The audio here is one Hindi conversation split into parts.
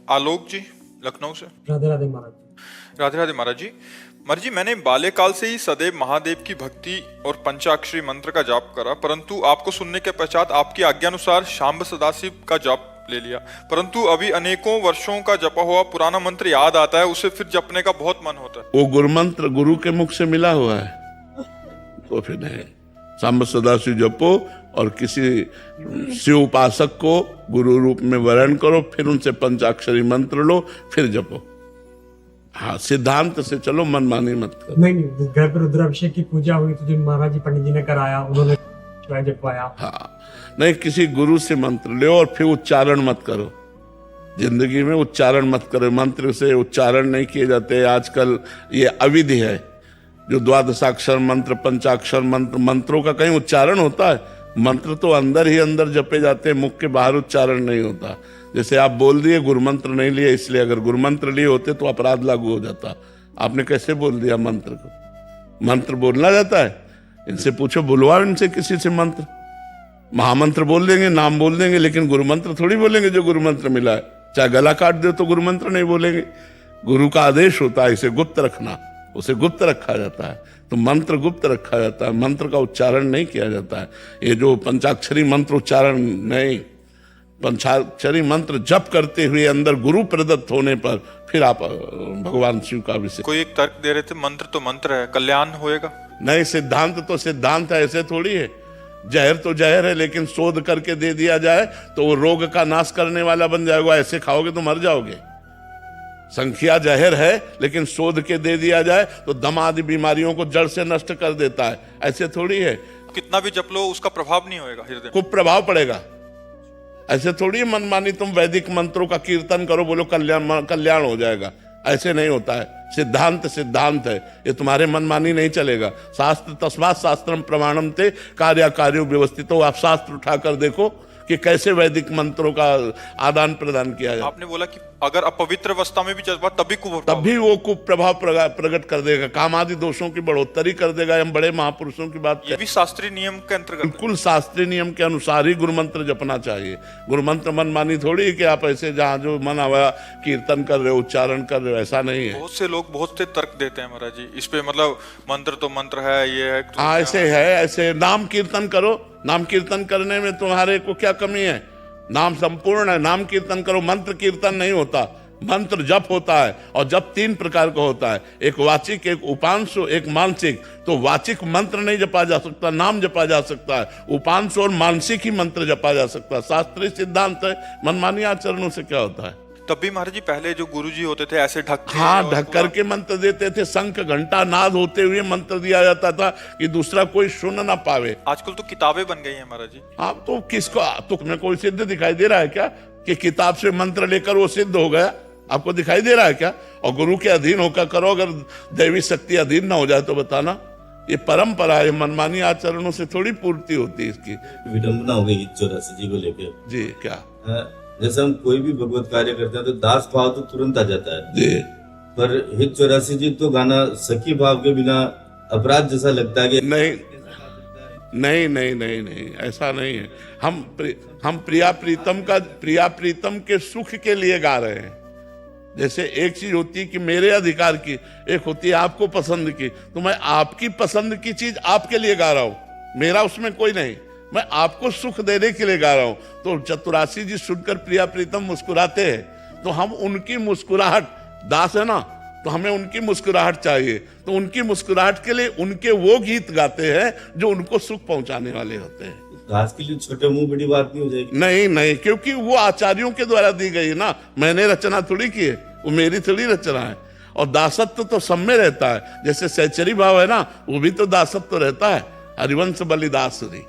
आलोक जी, लखनऊ से। राधे राधे महाराज। राधे राधे महाराज जी। महाराज जी, मैंने बाल्यकाल से ही सदैव महादेव की भक्ति और पंचाक्षरी मंत्र का जाप करा, परंतु आपको सुनने के पश्चात आपकी आज्ञानुसार शांब सदाशिव का जाप ले लिया। परंतु अभी अनेकों वर्षों का जपा हुआ पुराना मंत्र याद आता है, उसे फिर जपने का बहुत मन होता है। वो गुरु मंत्र गुरु के मुख से मिला हुआ है, तो फिर नहीं, सांब सदाशिव जपो और किसी शिव उपासक को गुरु रूप में वर्ण करो, फिर उनसे पंचाक्षरी मंत्र लो, फिर जपो। हाँ, सिद्धांत से चलो, मनमानी मत करो। नहीं, घर पर रुद्राभिषेक की पूजा हुई तो जो महाराज जी पंडित जी ने कराया, उन्होंने शिवाय जपवाया। हाँ, नहीं, किसी गुरु से मंत्र लो और फिर उच्चारण मत करो। जिंदगी में उच्चारण मत करो, मंत्र से उच्चारण नहीं किए जाते। आजकल ये अविधि है, जो द्वादशाक्षर मंत्र, पंचाक्षर मंत्र, मंत्रों का कहीं उच्चारण होता है? मंत्र तो अंदर ही अंदर जपे जाते हैं, मुख के बाहर उच्चारण नहीं होता। जैसे आप बोल दिए गुरु मंत्र नहीं लिए, इसलिए अगर गुरु मंत्र लिए होते तो अपराध लागू हो जाता। आपने कैसे बोल दिया मंत्र को? मंत्र बोलना जाता है? इनसे पूछो, बुलवाओ इनसे किसी से मंत्र। महामंत्र बोल देंगे, नाम बोल देंगे, लेकिन गुरु मंत्र थोड़ी बोलेंगे जो गुरु मंत्र मिला है। चाहे गला काट दो तो गुरु मंत्र नहीं बोलेंगे। गुरु का आदेश होता है इसे गुप्त रखना, उसे गुप्त रखा जाता है। तो मंत्र गुप्त रखा जाता है, मंत्र का उच्चारण नहीं किया जाता है। ये जो पंचाक्षरी मंत्र उच्चारण नहीं, पंचाक्षरी मंत्र जप करते हुए अंदर गुरु प्रदत्त होने पर फिर आप भगवान शिव का अभिषेक। कोई एक तर्क दे रहे थे, मंत्र तो मंत्र है, कल्याण होएगा? नहीं, सिद्धांत तो सिद्धांत है, ऐसे थोड़ी है। जहर तो जहर है, लेकिन शोध करके दे दिया जाए तो वो रोग का नाश करने वाला बन जाएगा। ऐसे खाओगे तो मर जाओगे। संख्या जहर है, लेकिन शोध के दे दिया जाए तो दम आदि बीमारियों को जड़ से नष्ट कर देता है। ऐसे थोड़ी है। कितना भी जप लो उसका प्रभाव नहीं होएगा हृदय में। खूब प्रभाव पड़ेगा। ऐसे थोड़ी मनमानी तुम वैदिक मंत्रों का कीर्तन करो, बोलो कल्याण हो जाएगा। ऐसे नहीं होता है। सिद्धांत सिद्धांत है, ये तुम्हारे मनमानी नहीं चलेगा। शास्त्र तस्मात् शास्त्रम प्रमाणम ते कार्याकार्यो व्यवस्थितो। आप शास्त्र उठाकर देखो कि कैसे वैदिक मंत्रों का आदान प्रदान किया जाए। आपने बोला कि अगर अपवित्र अवस्था में भी जज्बा तभी वो कुप्रभाव प्रकट कर देगा, काम आदि दोषों की बढ़ोतरी कर देगा। हम बड़े महापुरुषों की बात ये भी शास्त्रीय नियम के अंतर्गत, बिल्कुल शास्त्रीय नियम के अनुसार ही गुरु मंत्र जपना चाहिए। गुरु मंत्र मनमानी थोड़ी है कि आप ऐसे जहाँ जो मन आया कीर्तन कर रहे हो, उच्चारण कर रहे हो, ऐसा नहीं है। बहुत से लोग बहुत से तर्क देते हैं महाराज जी इस पे, मतलब मंत्र तो मंत्र है, ये है तो हाँ, ऐसे है। ऐसे नाम कीर्तन करो, नाम कीर्तन करने में तुम्हारे को क्या कमी है? नाम संपूर्ण है, नाम कीर्तन करो। मंत्र कीर्तन नहीं होता, मंत्र जप होता है। और जप तीन प्रकार का होता है, एक वाचिक, एक उपांशु, एक मानसिक। तो वाचिक मंत्र नहीं जपा जा सकता, नाम जपा जा सकता है। उपांशु और मानसिक ही मंत्र जपा जा सकता है। शास्त्रीय सिद्धांत है। मनमानी आचरणों से क्या होता है? तब भी महाराज जी पहले जो गुरुजी होते थे ऐसे ढक के, हाँ, ढक करके मंत्र देते थे। शंख घंटा नाद होते हुए मंत्र दिया जाता था कि दूसरा कोई सुन ना पावे। आजकल तो किताबें बन गई हैं महाराज जी। हाँ, तो किसको, तुम्हें कोई सिद्ध दिखाई दे रहा है क्या कि किताब से मंत्र लेकर वो सिद्ध हो गया? आपको दिखाई दे रहा है क्या? और गुरु के अधीन होकर करो, अगर दैवी शक्ति अधीन ना हो जाए तो बताना। ये परंपरा है, मनमानी आचरणों से थोड़ी पूर्ति होती है इसकी। विडंबना हो गई 84 जी को लेकर। जी, क्या? जैसे हम कोई भी भगवत कार्य करते हैं तो दास भाव तो तुरंत आ जाता है जी, पर हित 84 जी तो गाना सखी भाव के बिना अपराध जैसा लगता है कि नहीं नहीं नहीं नहीं नहीं, ऐसा नहीं है। हम प्रिया प्रीतम के सुख के लिए गा रहे हैं। जैसे एक चीज होती है कि मेरे अधिकार की, एक होती है आपको पसंद की। तो मैं आपकी पसंद की चीज आपके लिए गा रहा हूं, मेरा उसमें कोई नहीं, मैं आपको सुख देने के लिए गा रहा हूं। तो चतुरासी जी सुनकर प्रिया प्रीतम मुस्कुराते हैं, तो हम उनकी मुस्कुराहट, दास है ना, तो हमें उनकी मुस्कुराहट चाहिए। तो उनकी मुस्कुराहट के लिए उनके वो गीत गाते हैं जो उनको सुख पहुंचाने वाले होते हैं। दास के लिए छोटे मुंह बड़ी बात नहीं हो जाएगी? नहीं नहीं, क्योंकि वो आचार्यों के द्वारा दी गई ना, मैंने रचना थोड़ी की है, वो मेरी थोड़ी रचना है। और दासत्व तो सब में रहता है। जैसे सहचरी भाव है ना, वो भी तो दासत्व रहता है। हरिवंश बलिदासरी,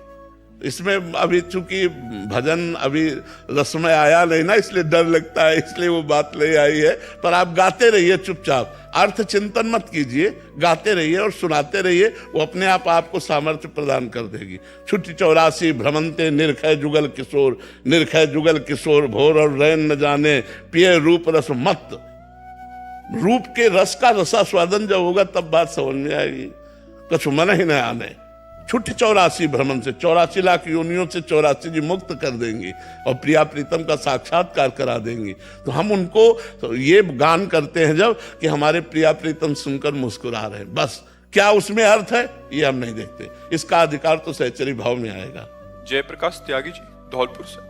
इसमें अभी चूंकि भजन अभी रसमय आया नहीं ना, इसलिए डर लगता है, इसलिए वो बात ले आई है। पर आप गाते रहिए चुपचाप, अर्थ चिंतन मत कीजिए, गाते रहिए और सुनाते रहिए, वो अपने आप आपको सामर्थ्य प्रदान कर देगी। छुट्टी 84 भ्रमंते निरखय जुगल किशोर, निरखय जुगल किशोर भोर और रैन न जाने, पिए रूप रस मत। रूप के रस का रसास्वादन जब होगा तब बात समझ में आएगी। कुछ मन ही न आने, छुट्टी 84 भ्रमण से 84 लाख योनियों से 84 जी मुक्त कर देंगी और प्रिया प्रीतम का साक्षात्कार करा देंगी। तो हम उनको तो ये गान करते हैं जब कि हमारे प्रिया प्रीतम सुनकर मुस्कुरा रहे हैं, बस। क्या उसमें अर्थ है ये हम नहीं देखते। इसका अधिकार तो सहचरी भाव में आएगा। जयप्रकाश त्यागी जी धौलपुर से।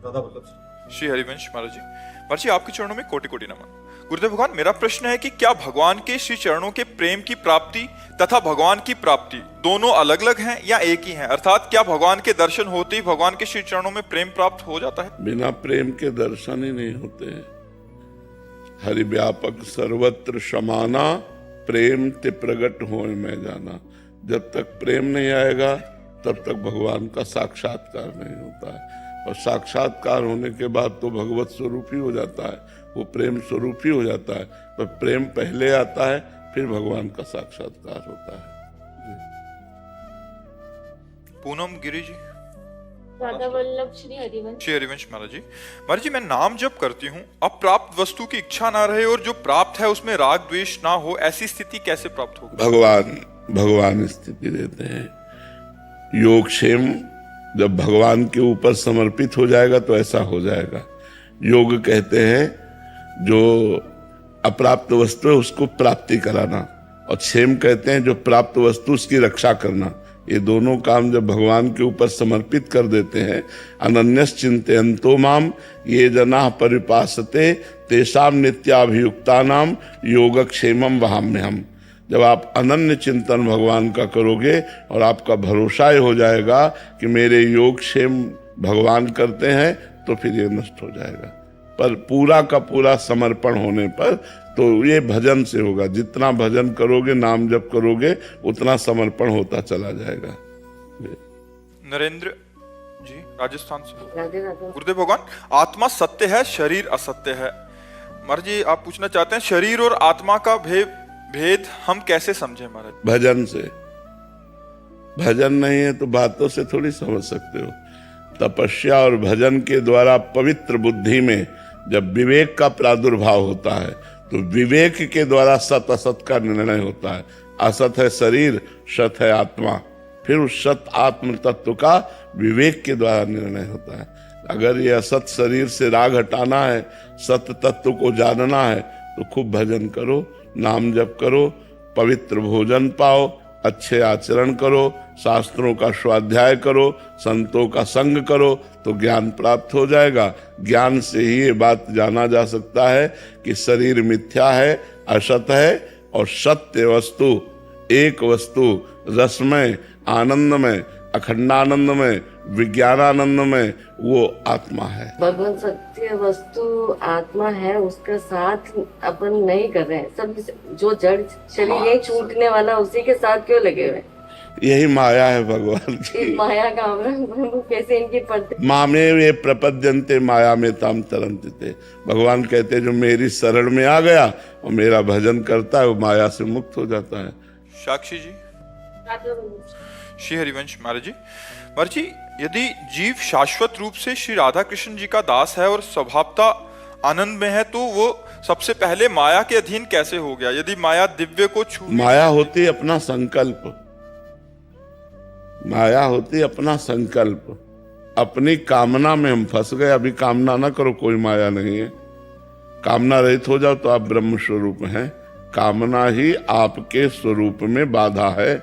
दादा वल्लभ श्री हरिवंश महाराज जी। महाराज जी आपके चरणों में कोटि कोटि नमन। गुरुदेव भगवान, मेरा प्रश्न है कि क्या भगवान के श्री चरणों के प्रेम की प्राप्ति तथा भगवान की प्राप्ति दोनों अलग अलग हैं या एक ही हैं? अर्थात क्या भगवान के दर्शन होते ही भगवान के श्री चरणों में प्रेम प्राप्त हो जाता है? बिना प्रेम के दर्शन ही नहीं होते हैं। हरि व्यापक सर्वत्र समाना, प्रेम ते प्रगट होए मैं जाना। जब तक प्रेम नहीं आएगा तब तक भगवान का साक्षात्कार नहीं होता है, और साक्षात्कार होने के बाद तो भगवत स्वरूप ही हो जाता है, वो प्रेम स्वरूप ही हो जाता है। पर प्रेम पहले आता है, फिर भगवान का साक्षात्कार होता है। पूनम गिरी जी। राधा वल्लभ श्री हरिवंश। श्री हरिवंश महाराज जी। महाराज जी, मैं नाम जप करती हूँ, अब प्राप्त वस्तु की इच्छा ना रहे और जो प्राप्त है उसमें राग द्वेष ना हो, ऐसी स्थिति कैसे प्राप्त होगी? भगवान स्थिति देते हैं। योगक्षेम जब भगवान के ऊपर समर्पित हो जाएगा तो ऐसा हो जाएगा। योग कहते हैं जो अप्राप्त वस्तु है उसको प्राप्ति कराना, और क्षेम कहते हैं जो प्राप्त वस्तु उसकी रक्षा करना। ये दोनों काम जब भगवान के ऊपर समर्पित कर देते हैं, अनन्यस चिंतयन्तो माम ये जना परिपासते तेषाम नित्याभियुक्तानाम योगक्षेमम वहाम्यहम्। जब आप अनन्य चिंतन भगवान का करोगे और आपका भरोसा हो जाएगा कि मेरे योगक्षेम भगवान करते हैं, तो फिर ये नष्ट हो जाएगा। पर पूरा का पूरा समर्पण होने पर तो ये भजन से होगा। जितना भजन करोगे, नाम जप करोगे, उतना समर्पण होता चला जाएगा। नरेंद्र जी राजस्थान से। राधे राधे। गुरुदेव भगवान, आत्मा सत्य है, शरीर असत्य है। महाराज जी आप पूछना चाहते हैं शरीर और आत्मा का भेद हम कैसे समझे? महाराज भजन से। भजन नहीं है तो बातों से थोड़ी समझ सकते हो। तपस्या और भजन के द्वारा पवित्र बुद्धि में जब विवेक का प्रादुर्भाव होता है तो विवेक के द्वारा सत असत का निर्णय होता है। असत है शरीर, सत है आत्मा, फिर उस सत आत्म तत्व का विवेक के द्वारा निर्णय होता है। अगर ये असत शरीर से राग हटाना है, सत तत्व को जानना है, तो खूब भजन करो, नाम जप करो, पवित्र भोजन पाओ, अच्छे आचरण करो, शास्त्रों का स्वाध्याय करो, संतों का संग करो, तो ज्ञान प्राप्त हो जाएगा। ज्ञान से ही ये बात जाना जा सकता है कि शरीर मिथ्या है, असत है, और सत्य वस्तु, एक वस्तु, रसमय, आनंदमय, अखंडानंदमय, विज्ञानानंदमय, वो आत्मा है। भगवान सत्य वस्तु आत्मा है, उसका साथ अपन नहीं कर रहे हैं। सब जो जड़ शरीर यही छूटने वाला, उसी के साथ क्यों लगे हुए? यही माया है भगवान की। माया का हम कैसे इनकी पड़ते? मामे वे प्रपद्यन्ते माया में ताम तरंते थे। भगवान कहते हैं जो मेरी शरण में आ गया और मेरा भजन करता है वो माया से मुक्त हो जाता है। साक्षी जी। श्री हरिवंश महाराज जी। महाराज जी, यदि जीव शाश्वत रूप से श्री राधा कृष्ण जी का दास है और स्वभावतः आनंद में है, तो वो सबसे पहले माया के अधीन कैसे हो गया? यदि माया दिव्य को छू, माया होती अपना संकल्प, माया होती अपना संकल्प। अपनी कामना में हम फंस गए। अभी कामना ना करो, कोई माया नहीं है। कामना रहित हो जाओ तो आप ब्रह्म स्वरूप हैं। कामना ही आपके स्वरूप में बाधा है।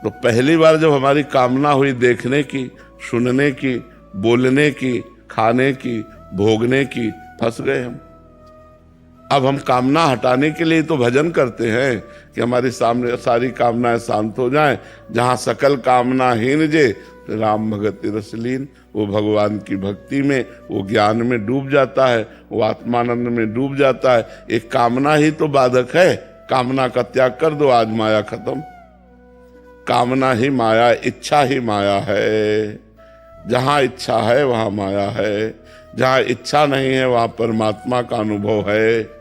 तो पहली बार जब हमारी कामना हुई देखने की, सुनने की, बोलने की, खाने की, भोगने की, फंस गए हम। अब हम कामना हटाने के लिए तो भजन करते हैं कि हमारी सामने सारी कामनाएं शांत हो जाएं। जहां सकल कामना हीन जे राम भगति रसलीन, वो भगवान की भक्ति में, वो ज्ञान में डूब जाता है, वो आत्मानंद में डूब जाता है। एक कामना ही तो बाधक है। कामना का त्याग कर दो, आज माया खत्म। कामना ही माया, इच्छा ही माया है। जहां इच्छा है वहां माया है, जहां इच्छा नहीं है वहां परमात्मा का अनुभव है।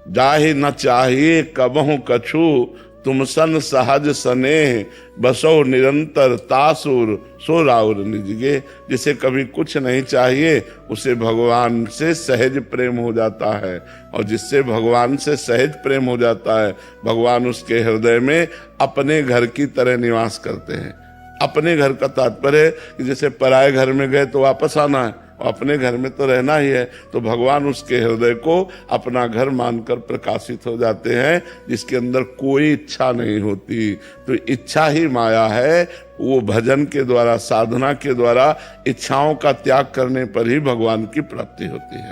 जाहि न चाहिए कबहु कछु, तुम सन सहज स्नेह बसो निरंतर तासुर सो राउर निजगे। जिसे कभी कुछ नहीं चाहिए उसे भगवान से सहज प्रेम हो जाता है, और जिससे भगवान से सहज प्रेम हो जाता है भगवान उसके हृदय में अपने घर की तरह निवास करते हैं। अपने घर का तात्पर्य है कि जैसे पराये घर में गए तो वापस आना है, अपने घर में तो रहना ही है। तो भगवान उसके हृदय को अपना घर मानकर प्रकाशित हो जाते हैं, जिसके अंदर कोई इच्छा नहीं होती। तो इच्छा ही माया है। वो भजन के द्वारा, साधना के द्वारा इच्छाओं का त्याग करने पर ही भगवान की प्राप्ति होती है।